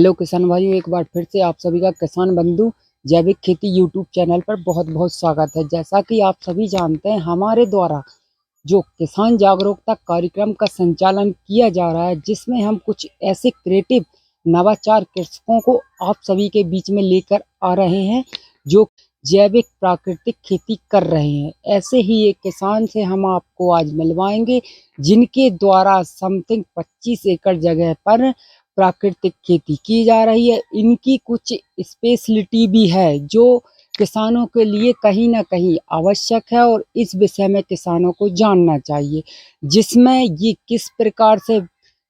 Hello किसान भाइयों, एक बार फिर से आप सभी का किसान बंधु जैविक खेती यूट्यूब चैनल पर बहुत बहुत स्वागत है। जैसा कि आप सभी जानते हैं, हमारे द्वारा जो किसान जागरूकता कार्यक्रम का संचालन किया जा रहा है, जिसमें हम कुछ ऐसे क्रिएटिव नवाचार कृषकों को आप सभी के बीच में लेकर आ रहे हैं जो जैविक प्राकृतिक खेती कर रहे हैं। ऐसे ही एक किसान से हम आपको आज मिलवाएंगे जिनके द्वारा समथिंग 25 एकड़ जगह पर प्राकृतिक खेती की जा रही है। इनकी कुछ स्पेशलिटी भी है जो किसानों के लिए कहीं ना कहीं आवश्यक है और इस विषय में किसानों को जानना चाहिए, जिसमें ये किस प्रकार से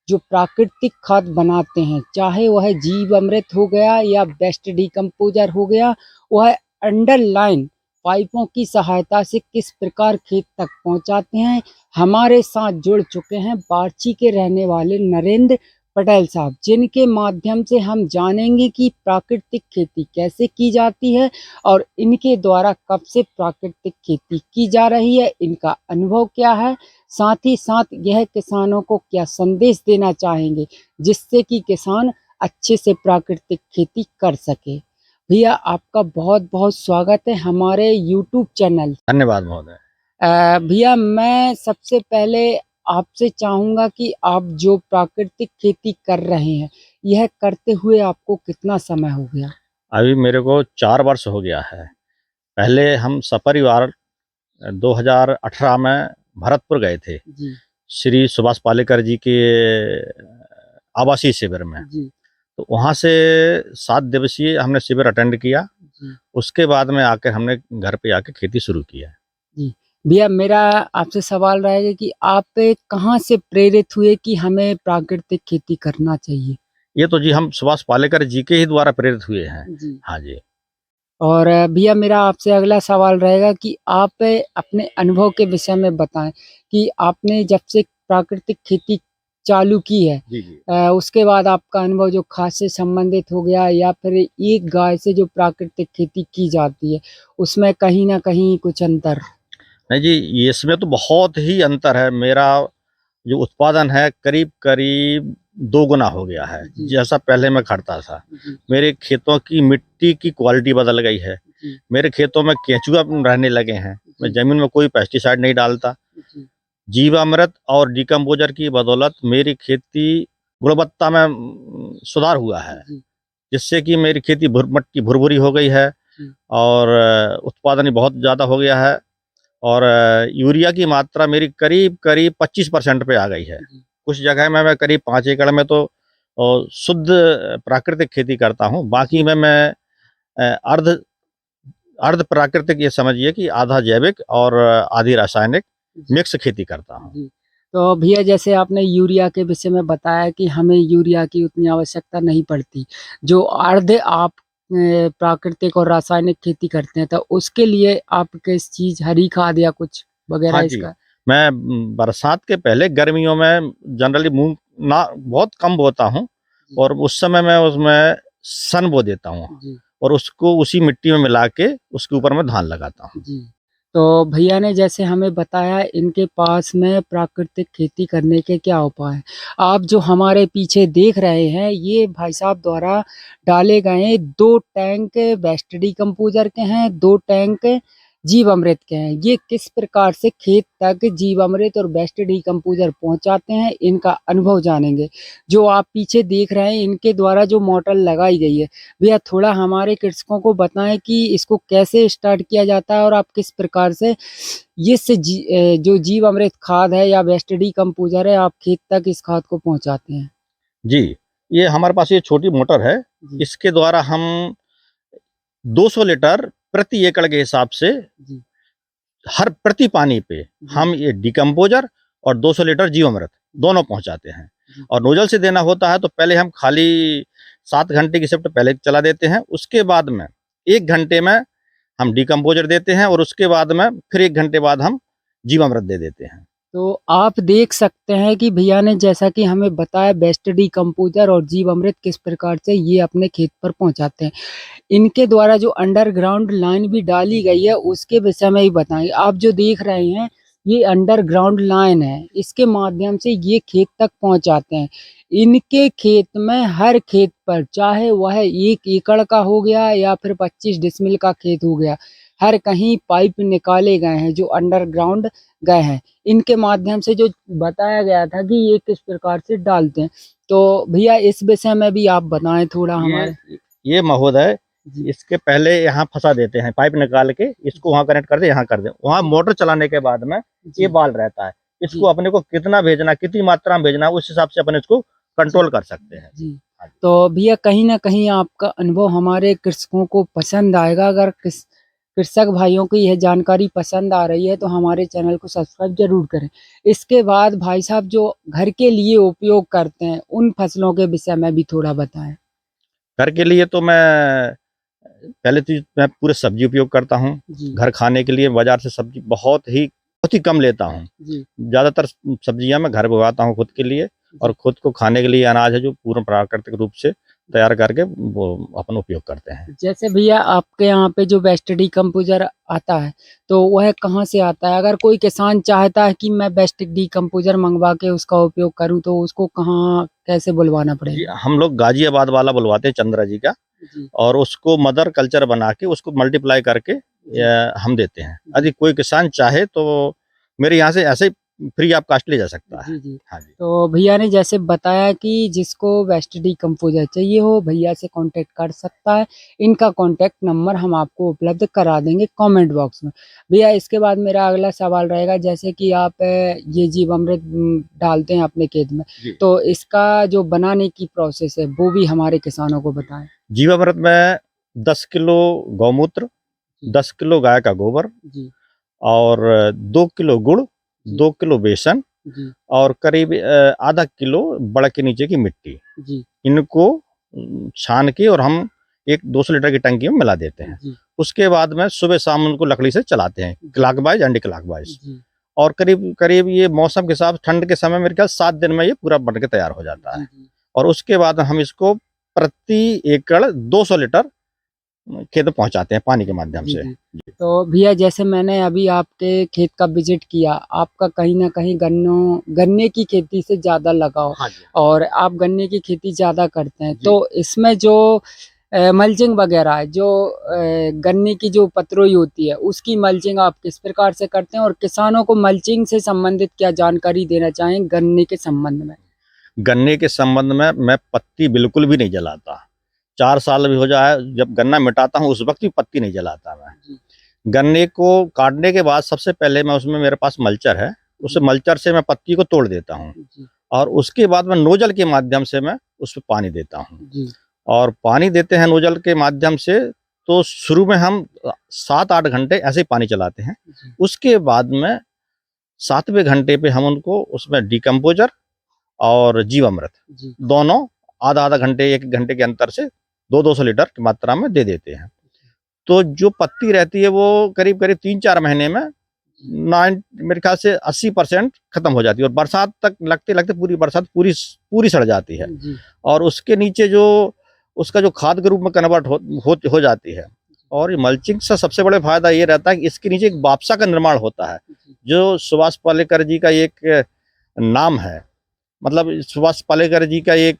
जो प्राकृतिक खाद बनाते हैं, चाहे वह जीव अमृत हो गया या बेस्ट डिकम्पोजर हो गया, वह अंडरलाइन पाइपों की सहायता से किस प्रकार खेत तक पहुंचाते हैं। हमारे साथ जुड़ चुके हैं बार्ची के रहने वाले नरेंद्र पटेल साहब, जिनके माध्यम से हम जानेंगे कि प्राकृतिक खेती कैसे की जाती है और इनके द्वारा कब से प्राकृतिक खेती की जा रही है, इनका अनुभव क्या है, साथ ही साथ यह किसानों को क्या संदेश देना चाहेंगे जिससे कि किसान अच्छे से प्राकृतिक खेती कर सके। भैया, आपका बहुत बहुत स्वागत है हमारे यूट्यूब चैनल। धन्यवाद महोदय। भैया, मैं सबसे पहले आपसे चाहूंगा कि आप जो प्राकृतिक खेती कर रहे हैं, यह करते हुए आपको कितना समय हो गया? अभी मेरे को 4 वर्ष हो गया है। पहले हम सपरिवार 2018 में भरतपुर गए थे जी श्री सुभाष पालेकर जी के आवासीय शिविर में। जी तो वहाँ से 7 दिवसीय हमने शिविर अटेंड किया। जी उसके बाद में आकर हमने घर पे आके खेती शुरू किया। जी भैया, मेरा आपसे सवाल रहेगा कि आप कहाँ से प्रेरित हुए कि हमें प्राकृतिक खेती करना चाहिए? ये तो जी हम सुभाष पालेकर जी के ही द्वारा प्रेरित हुए हैं। जी। हाँ जी। और भैया, मेरा आपसे अगला सवाल रहेगा कि आप अपने अनुभव के विषय में बताएं कि आपने जब से प्राकृतिक खेती चालू की है, जी जी। उसके बाद आपका अनुभव जो खाद से संबंधित हो गया या फिर एक गाय से जो प्राकृतिक खेती की जाती है, उसमें कहीं ना कहीं कुछ अंतर? नहीं जी, इसमें तो बहुत ही अंतर है। मेरा जो उत्पादन है करीब करीब 2 गुना हो गया है जी। जैसा पहले मैं करता था। जी मेरे खेतों की मिट्टी की क्वालिटी बदल गई है। जी मेरे खेतों में केंचुआ रहने लगे हैं। मैं ज़मीन में कोई पेस्टिसाइड नहीं डालता। जी जीवामृत और डिकम्पोजर की बदौलत मेरी खेती गुणवत्ता में सुधार हुआ है, जी जिससे कि मेरी खेती मट्टी भुरभुरी हो गई है जी और उत्पादन भी बहुत ज़्यादा हो गया है। और यूरिया की मात्रा मेरी करीब करीब 25% पे आ गई है। जी कुछ जगह में मैं करीब 5 एकड़ में तो शुद्ध प्राकृतिक खेती करता हूँ। बाकी में मैं अर्ध अर्ध प्राकृतिक ये समझिए कि आधा जैविक और आधी रासायनिक मिक्स खेती करता हूँ। जी। तो भैया, जैसे आपने यूरिया के विषय में बताया कि हमें यूरिया की उतनी आवश्यकता नहीं पड़ती, जो अर्ध आप प्राकृतिक और रासायनिक खेती करते हैं, तो उसके लिए आप किस चीज, हरी खाद या कुछ वगैरह हाँ जी, इसका? मैं बरसात के पहले गर्मियों में जनरली मूँग ना बहुत कम बोता हूँ और उस समय मैं उसमें सन बो देता हूँ जी और उसको उसी मिट्टी में मिला के उसके ऊपर मैं धान लगाता हूँ। जी। तो भैया ने जैसे हमें बताया, इनके पास में प्राकृतिक खेती करने के क्या उपाय हैं। आप जो हमारे पीछे देख रहे हैं, ये भाई साहब द्वारा डाले गए 2 टैंक बेस्ट डिकम्पोजर के हैं, 2 टैंक जीवामृत के हैं। ये किस प्रकार से खेत तक जीवामृत और बेस्ट डिकम्पोजर पहुंचाते हैं, इनका अनुभव जानेंगे। जो आप पीछे देख रहे हैं, इनके द्वारा जो मोटर लगाई गई है, भैया थोड़ा हमारे कृषकों को बताएं कि इसको कैसे स्टार्ट किया जाता है और आप किस प्रकार से जो जीव अमृत खाद है या वेस्ट डिकम्पोजर है, आप खेत तक इस खाद को पहुंचाते हैं। जी, ये हमारे पास ये छोटी मोटर है। जी इसके द्वारा हम 200 लीटर प्रति एकड़ के हिसाब से जी हर प्रति पानी पे जी हम ये डिकम्पोजर और 200 लीटर जीवामृत दोनों पहुंचाते हैं। जी और नोजल से देना होता है तो पहले हम खाली 7 घंटे की शिफ्ट पहले चला देते हैं। उसके बाद में 1 घंटे में हम डिकम्पोजर देते हैं और उसके बाद में फिर 1 घंटे बाद हम जीवामृत दे देते हैं। तो आप देख सकते हैं कि भैया ने जैसा कि हमें बताया, बेस्ट डिकम्पोजर और जीवामृत किस प्रकार से ये अपने खेत पर पहुंचाते हैं। इनके द्वारा जो अंडरग्राउंड लाइन भी डाली गई है, उसके विषय में ही बताएं। आप जो देख रहे हैं, ये अंडरग्राउंड लाइन है, इसके माध्यम से ये खेत तक पहुंचाते हैं। इनके खेत में हर खेत पर, चाहे वह 1 एकड़ का हो गया या फिर 25 डिसमिल का खेत हो गया, हर कहीं पाइप निकाले गए हैं जो अंडरग्राउंड गए हैं। इनके माध्यम से जो बताया गया था कि ये किस प्रकार से डालते हैं, तो भैया इस विषय में भी आप बताएं थोड़ा हमारे। ये महोदय, जी इसके पहले यहाँ फंसा देते हैं, पाइप निकाल के इसको वहाँ कनेक्ट कर दे, यहाँ कर दे, वहाँ मोटर चलाने के बाद में जी ये बाल रहता है। इसको जी अपने को कितना भेजना, कितनी मात्रा में भेजना, उस हिसाब से अपन इसको कंट्रोल कर सकते हैं। जी। तो भैया कहीं ना कहीं आपका अनुभव हमारे कृषकों को पसंद आएगा। अगर कृषक भाइयों को यह जानकारी पसंद आ रही है तो हमारे चैनल को सब्सक्राइब जरूर करें। इसके बाद भाई साहब जो घर के लिए उपयोग करते हैं उन फसलों के विषय में भी थोड़ा बताएं। घर के लिए तो मैं पहले तो मैं पूरे सब्जी उपयोग करता हूँ। जी घर खाने के लिए बाजार से सब्जी बहुत ही कम लेता हूँ। जी ज़्यादातर सब्जियां मैं घर उगाता हूँ खुद के लिए, और खुद को खाने के लिए अनाज है जो पूर्ण प्राकृतिक रूप से तैयार करके वो अपन उपयोग करते हैं। जैसे भैया आपके यहाँ पे जो बेस्ट डीकम्पोजर आता है तो वह कहाँ से आता है? अगर कोई किसान चाहता है कि मैं बेस्ट डीकम्पोजर मंगवा के उसका उपयोग करूँ तो उसको कहाँ कैसे बुलवाना जी, पड़ेगा? हम लोग गाजियाबाद वाला बुलवाते हैं, चंद्रा जी का, जी और उसको मदर कल्चर बना के उसको मल्टीप्लाई करके हम देते हैं। यदि कोई किसान चाहे तो मेरे यहाँ से ऐसे ही फ्री ऑफ कास्ट ले जा सकता है। जी जी। हाँ जी। तो भैया ने जैसे बताया कि जिसको वेस्ट डीकम्पोजर चाहिए हो भैया से कांटेक्ट कर सकता है। इनका कांटेक्ट नंबर हम आपको उपलब्ध करा देंगे कमेंट बॉक्स में। भैया इसके बाद मेरा अगला सवाल रहेगा, जैसे कि आप ये जीवामृत डालते हैं अपने खेत में, जी। तो इसका जो बनाने की प्रोसेस है वो भी हमारे किसानों को बताएं। जीवामृत में 10 किलो गौमूत्र, जी 10 किलो गाय का गोबर, जी और 2 किलो गुड़, जी 2 किलो बेसन, जी और करीब आधा किलो बड़ के नीचे की मिट्टी, जी इनको छान के और हम एक 200 लीटर की टंकी में मिला देते हैं। जी उसके बाद में सुबह शाम उनको लकड़ी से चलाते हैं, क्लॉकवाइज एंटी क्लॉकवाइज, जी और करीब करीब ये मौसम के साथ ठंड के समय मेरे ख्याल 7 दिन में ये पूरा बन के तैयार हो जाता है। जी और उसके बाद हम इसको प्रति एकड़ 200 लीटर खेत में पहुंचाते हैं पानी के माध्यम जी से। जी। तो भैया जैसे मैंने अभी आपके खेत का विजिट किया, आपका कहीं ना कहीं गन्ने की खेती से ज़्यादा लगाव, हाँ जी। और आप गन्ने की खेती ज़्यादा करते हैं, जी। तो इसमें जो मल्चिंग वगैरह है, जो गन्ने की जो पतरोई होती है उसकी मल्चिंग आप किस प्रकार से करते हैं, और किसानों को मल्चिंग से संबंधित क्या जानकारी देना चाहें गन्ने के संबंध में? गन्ने के संबंध में मैं पत्ती बिल्कुल भी नहीं जलाता। 4 साल भी हो जाए, जब गन्ना मिटाता हूँ उस वक्त भी पत्ती नहीं जलाता मैं। जी गन्ने को काटने के बाद सबसे पहले मैं उसमें, मेरे पास मल्चर है, उस मल्चर से मैं पत्ती को तोड़ देता हूँ, जी और उसके बाद मैं नोजल के माध्यम से मैं उसमें पानी देता हूँ। जी और पानी देते हैं नोजल के माध्यम से, तो शुरू में हम 7-8 घंटे ऐसे ही पानी चलाते हैं। जी उसके बाद में 7वें घंटे पे हम उनको उसमें डिकम्पोजर और जीवामृत जी दोनों आधा-आधा घंटे, 1 घंटे के अंतर से 2-200 लीटर की मात्रा में दे देते हैं। तो जो पत्ती रहती है वो करीब-करीब 3-4 महीने में मेरे ख्याल से 80% खत्म हो जाती है, और बरसात तक लगते-लगते पूरी बरसात पूरी सड़ जाती है, जी और उसके नीचे जो उसका जो खाद के रूप में कन्वर्ट हो जाती है। और ये मल्चिंग से सबसे बड़ा फायदा ये रहता है कि इसके नीचे एक वापसा का निर्माण होता है, जो सुभाष पालेकर जी का एक नाम है। मतलब सुभाष पालेकर जी का एक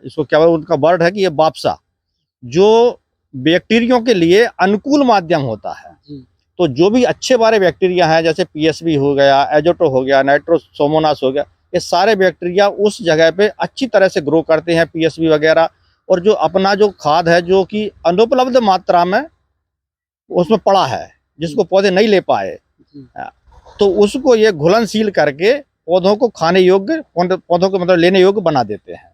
इसको क्या बोलते, उनका वर्ड है कि ये वापसा जो बैक्टीरिया के लिए अनुकूल माध्यम होता है। जी तो जो भी अच्छे वाले बैक्टीरिया हैं, जैसे पीएसबी हो गया, एजोटो हो गया, नाइट्रोसोमोनास हो गया, ये सारे बैक्टीरिया उस जगह पे अच्छी तरह से ग्रो करते हैं, पीएसबी वगैरह। और जो अपना जो खाद है जो कि अनुपलब्ध मात्रा में उसमें पड़ा है, जिसको पौधे नहीं ले पाए, जी तो उसको ये घुलनशील करके पौधों को खाने योग्य, पौधों को मतलब लेने योग्य बना देते हैं।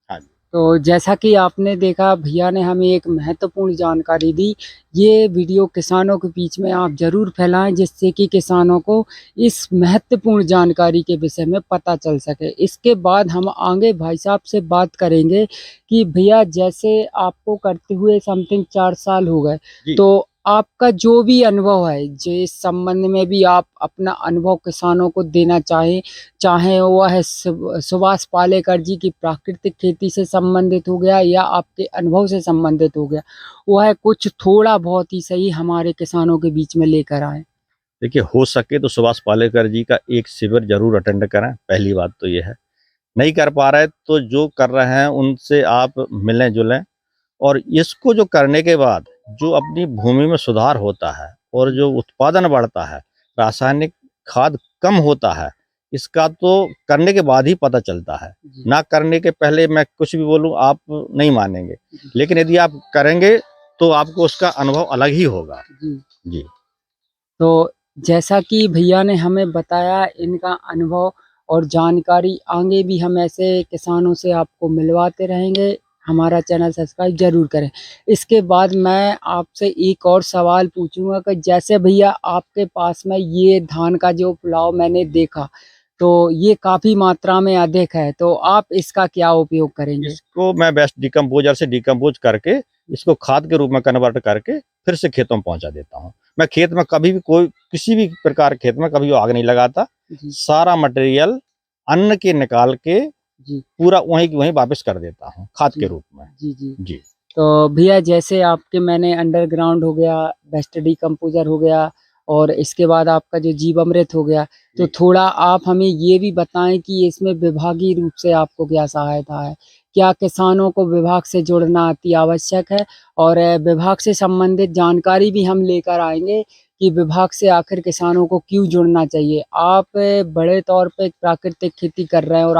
हाँ जी। तो जैसा कि आपने देखा भैया ने हमें एक महत्वपूर्ण जानकारी दी। ये वीडियो किसानों के बीच में आप ज़रूर फैलाएं, जिससे कि किसानों को इस महत्वपूर्ण जानकारी के विषय में पता चल सके। इसके बाद हम आगे भाई साहब से बात करेंगे कि भैया जैसे आपको करते हुए समथिंग 4 साल हो गए, जी। तो आपका जो भी अनुभव है, जो इस संबंध में भी आप अपना अनुभव किसानों को देना चाहे वह सुभाष पालेकर जी की प्राकृतिक खेती से संबंधित हो गया या आपके अनुभव से संबंधित हो गया, वह कुछ थोड़ा बहुत ही सही हमारे किसानों के बीच में लेकर आए। देखिए, हो सके तो सुभाष पालेकर जी का एक शिविर ज़रूर अटेंड करें, पहली बात तो ये है। नहीं कर पा रहे तो जो कर रहे हैं उनसे आप मिलें-जुलें, और इसको जो करने के बाद जो अपनी भूमि में सुधार होता है और जो उत्पादन बढ़ता है, रासायनिक खाद कम होता है, इसका तो करने के बाद ही पता चलता है। जी, ना करने के पहले मैं कुछ भी बोलूँ आप नहीं मानेंगे, जी, लेकिन यदि आप करेंगे तो आपको उसका अनुभव अलग ही होगा। जी। जी। तो जैसा कि भैया ने हमें बताया इनका अनुभव और जानकारी आगे भी हम ऐसे किसानों से आपको मिलवाते रहेंगे। हमारा चैनल सब्सक्राइब ज़रूर करें। इसके बाद मैं आपसे एक और सवाल पूछूँगा कि जैसे भैया आपके पास में ये धान का जो पुलाव मैंने देखा, तो ये काफ़ी मात्रा में अधिक है, तो आप इसका क्या उपयोग करेंगे? इसको मैं बेस्ट डिकम्पोज़र से डिकम्पोज़ करके, इसको खाद के रूप में कन्वर्ट करके फिर से खेतों में पहुँचा देता हूँ। मैं खेत में कभी भी किसी भी प्रकार के खेत में कभी आग नहीं लगाता। जी, सारा मटेरियल अन्न के निकाल के जी, पूरा वहीं की वहीं वापस कर देता हूँ, खाद जी, के रूप में। जी, जी। जी। तो भैया जैसे आपके मैंने अंडरग्राउंड हो गया, बेस्ट डिकम्पोज़र हो गया और इसके बाद आपका जो जीवामृत हो गया, तो जी। थोड़ा आप हमें ये भी बताएँ कि इसमें विभागीय रूप से आपको क्या सहायता है? क्या किसानों को विभाग से जुड़ना अति आवश्यक है? और विभाग से संबंधित जानकारी भी हम लेकर आएँगे कि विभाग से आखिर किसानों को क्यों जुड़ना चाहिए? आप बड़े तौर पे प्राकृतिक खेती कर रहे हैं और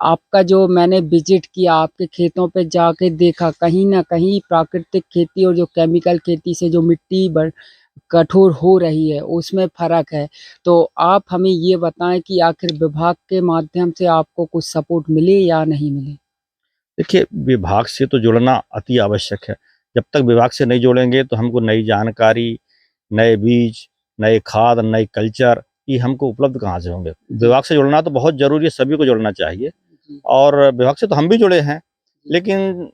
आपका जो मैंने विज़िट किया, आपके खेतों पे जाके देखा, कहीं न कहीं प्राकृतिक खेती और जो केमिकल खेती से जो मिट्टी कठोर हो रही है, उसमें फ़र्क है। तो आप हमें ये बताएँ कि आखिर विभाग के माध्यम से आपको कुछ सपोर्ट मिले या नहीं मिले? देखिए, विभाग से तो जुड़ना अति आवश्यक है। जब तक विभाग से नहीं जुड़ेंगे तो हमको नई जानकारी, नए बीज, नए खाद, नए कल्चर ये हमको उपलब्ध कहाँ से होंगे? जी, विभाग से जुड़ना तो बहुत ज़रूरी है, सभी को जुड़ना चाहिए। जी, और विभाग से तो हम भी जुड़े हैं, जी, लेकिन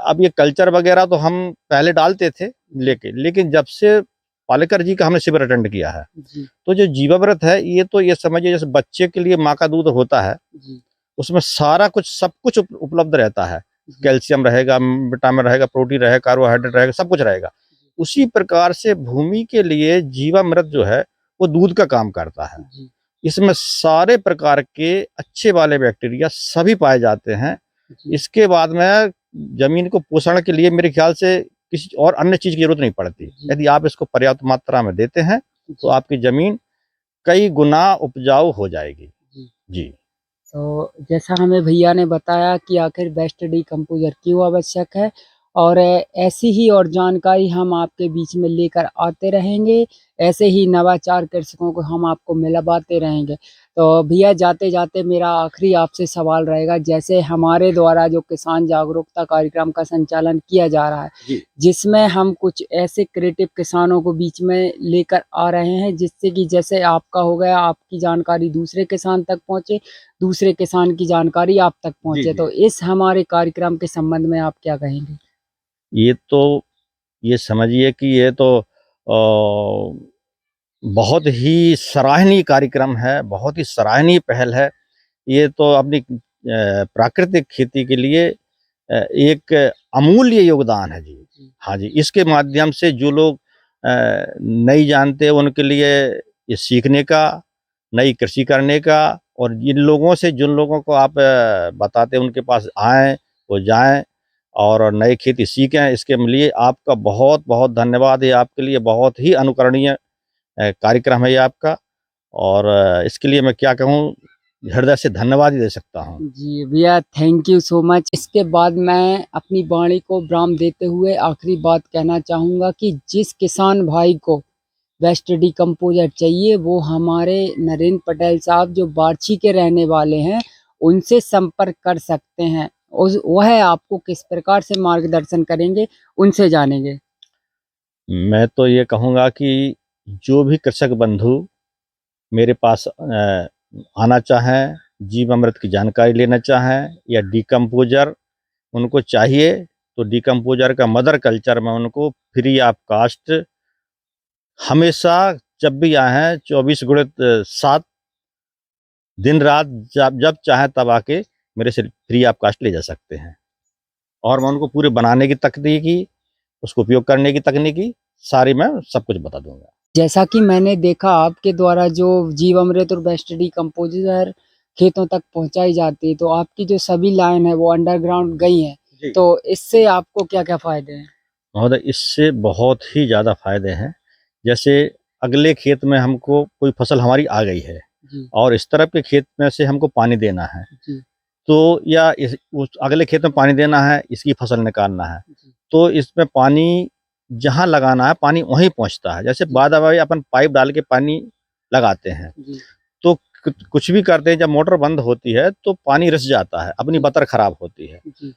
अब ये कल्चर वगैरह तो हम पहले डालते थे जी, लेकिन जब से पालेकर जी का हमने शिविर अटेंड किया है, जी, तो जो जीवामृत है, ये तो ये समझिए जैसे बच्चे के लिए माँ का दूध होता है, जी, उसमें सारा कुछ सब कुछ उपलब्ध रहता है। जी, कैल्शियम रहेगा, विटामिन रहेगा, प्रोटीन रहेगा, कार्बोहाइड्रेट रहेगा, सब कुछ रहेगा। उसी प्रकार से भूमि के लिए जीवामृत जो है, वो दूध का काम करता है। जी, इसमें सारे प्रकार के अच्छे वाले बैक्टीरिया सभी पाए जाते हैं। जी, इसके बाद में ज़मीन को पोषण के लिए मेरे ख़्याल से किसी और अन्य चीज़ की ज़रूरत नहीं पड़ती। जी, यदि आप इसको पर्याप्त मात्रा में देते हैं, तो जी, आपकी ज़मीन कई गुना उपजाऊ हो जाएगी। जी। जी। तो जैसा हमें भैया ने बताया कि आखिर बेस्ट डिकम्पोज़र क्यों आवश्यक है और ऐसी ही और जानकारी हम आपके बीच में लेकर आते रहेंगे। ऐसे ही नवाचार कृषकों को हम आपको मिलवाते रहेंगे। तो भैया जाते-जाते मेरा आखिरी आपसे सवाल रहेगा, जैसे हमारे द्वारा जो किसान जागरूकता कार्यक्रम का संचालन किया जा रहा है, जी। जिसमें हम कुछ ऐसे क्रिएटिव किसानों को बीच में लेकर आ रहे हैं, जिससे कि जैसे आपका हो गया, आपकी जानकारी दूसरे किसान तक पहुँचे, दूसरे किसान की जानकारी आप तक जी, पहुँचे। जी। तो इस हमारे कार्यक्रम के संबंध में आप क्या कहेंगे? ये तो ये समझिए कि ये तो बहुत ही सराहनीय कार्यक्रम है, बहुत ही सराहनीय पहल है। ये तो अपनी प्राकृतिक खेती के लिए एक अमूल्य योगदान है जी। जी, हाँ जी, इसके माध्यम से जो लोग नहीं जानते उनके लिए ये सीखने का, नई कृषि करने का, और जिन लोगों से जिन लोगों को आप बताते हैं उनके पास आएँ, वो जाएँ और नई खेती सीखें। इसके लिए आपका बहुत-बहुत धन्यवाद। ये आपके लिए बहुत ही अनुकरणीय कार्यक्रम है ये आपका, और इसके लिए मैं क्या कहूँ, हृदय से धन्यवाद ही दे सकता हूँ। जी, भैया थैंक यू सो मच। इसके बाद मैं अपनी वाणी को विराम देते हुए आखिरी बात कहना चाहूँगा कि जिस किसान भाई को बेस्ट डिकम्पोज़र चाहिए, वो हमारे नरेंद्र पटेल साहब जो बार्ची के रहने वाले हैं, उनसे संपर्क कर सकते हैं। वह आपको किस प्रकार से मार्गदर्शन करेंगे, उनसे जानेंगे। मैं तो ये कहूँगा कि जो भी कृषक बंधु मेरे पास आना चाहें, जीवामृत की जानकारी लेना चाहें या डिकम्पोज़र उनको चाहिए, तो डिकम्पोज़र का मदर कल्चर मैं उनको फ्री ऑफ कॉस्ट हमेशा जब भी आएँ 24/7 दिन-रात जब जब चाहें तब आके मेरे से फ्री ऑफ कॉस्ट ले जा सकते हैं। और मैं उनको पूरे बनाने की तकनीकी, उसको उपयोग करने की तकनीकी सारी मैं सब कुछ बता दूँगा। जैसा कि मैंने देखा आपके द्वारा जो जीवामृत और बेस्ट डिकम्पोज़र खेतों तक पहुँचाई जाती है, तो आपकी जो सभी लाइन है वो अंडरग्राउंड गई हैं। जी। तो इससे आपको क्या-क्या फ़ायदे हैं? महोदय, इससे बहुत ही ज़्यादा फ़ायदे हैं। जैसे अगले खेत में हमको कोई फसल हमारी आ गई है जी, और इस तरफ के खेत में से हमको पानी देना है, जी, तो या इस उस अगले खेत में पानी देना है, इसकी फसल निकालना है, जी, तो इसमें पानी जहाँ लगाना है, पानी वहीं पहुँचता है। जैसे जी, बाद-दबाई अपन पाइप डाल के पानी लगाते हैं, जी, तो कुछ भी करते हैं, जब मोटर बंद होती है, तो पानी रिस जाता है, अपनी जी, बतर खराब होती है। जी,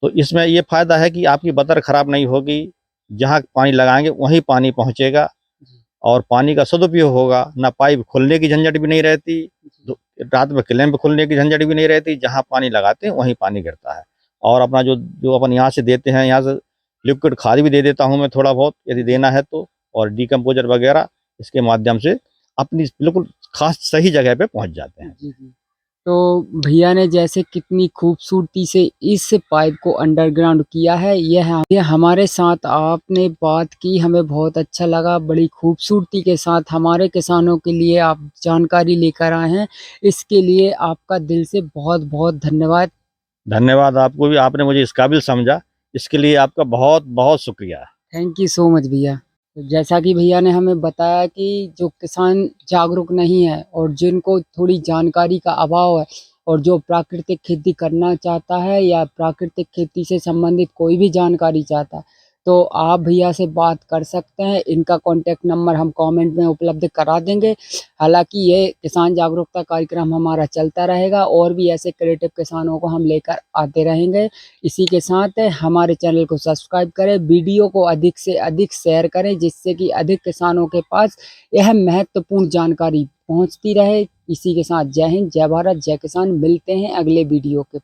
तो इसमें ये फ़ायदा है कि आपकी बतर खराब नहीं होगी, जहाँ पानी लगाएँगे वहीं पानी पहुँचेगा जी, और पानी का सदुपयोग होगा, ना पाइप खोलने की झंझट भी नहीं रहती, जी, दो रात में क्लैंप खोलने की झंझट भी नहीं रहती, जहाँ पानी लगाते हैं वहीं पानी गिरता है। और अपना जो जो अपन यहाँ से देते हैं, यहाँ से लिक्विड खाद भी दे देता हूँ मैं थोड़ा बहुत यदि जी, देना है तो, और डिकम्पोज़र वगैरह इसके माध्यम से अपनी बिल्कुल ख़ास सही जगह पे पहुँच जाते हैं। जी, जी। तो भैया ने जैसे कितनी खूबसूरती से इस पाइप को अंडरग्राउंड किया है, ये हमारे साथ आपने बात की, हमें बहुत अच्छा लगा। बड़ी खूबसूरती के साथ हमारे किसानों के लिए आप जानकारी लेकर आए हैं। इसके लिए आपका दिल से बहुत-बहुत धन्यवाद। धन्यवाद आपको भी, आपने मुझे इस काबिल समझा, इसके लिए आपका बहुत-बहुत शुक्रिया। थैंक यू सो मच भैया। तो जैसा कि भैया ने हमें बताया कि जो किसान जागरूक नहीं है और जिनको थोड़ी जानकारी का अभाव है और जो प्राकृतिक खेती करना चाहता है या प्राकृतिक खेती से संबंधित कोई भी जानकारी चाहता है, तो आप भैया से बात कर सकते हैं। इनका कॉन्टैक्ट नंबर हम कमेंट में उपलब्ध करा देंगे। हालाँकि ये किसान जागरूकता कार्यक्रम हमारा चलता रहेगा और भी ऐसे क्रिएटिव किसानों को हम लेकर आते रहेंगे। इसी के साथ हमारे चैनल को सब्सक्राइब करें, वीडियो को अधिक से अधिक शेयर करें जिससे कि अधिक किसानों के पास यह महत्वपूर्ण जानकारी पहुंचती रहे। इसी के साथ जय हिंद, जय भारत, जय किसान। मिलते हैं अगले वीडियो के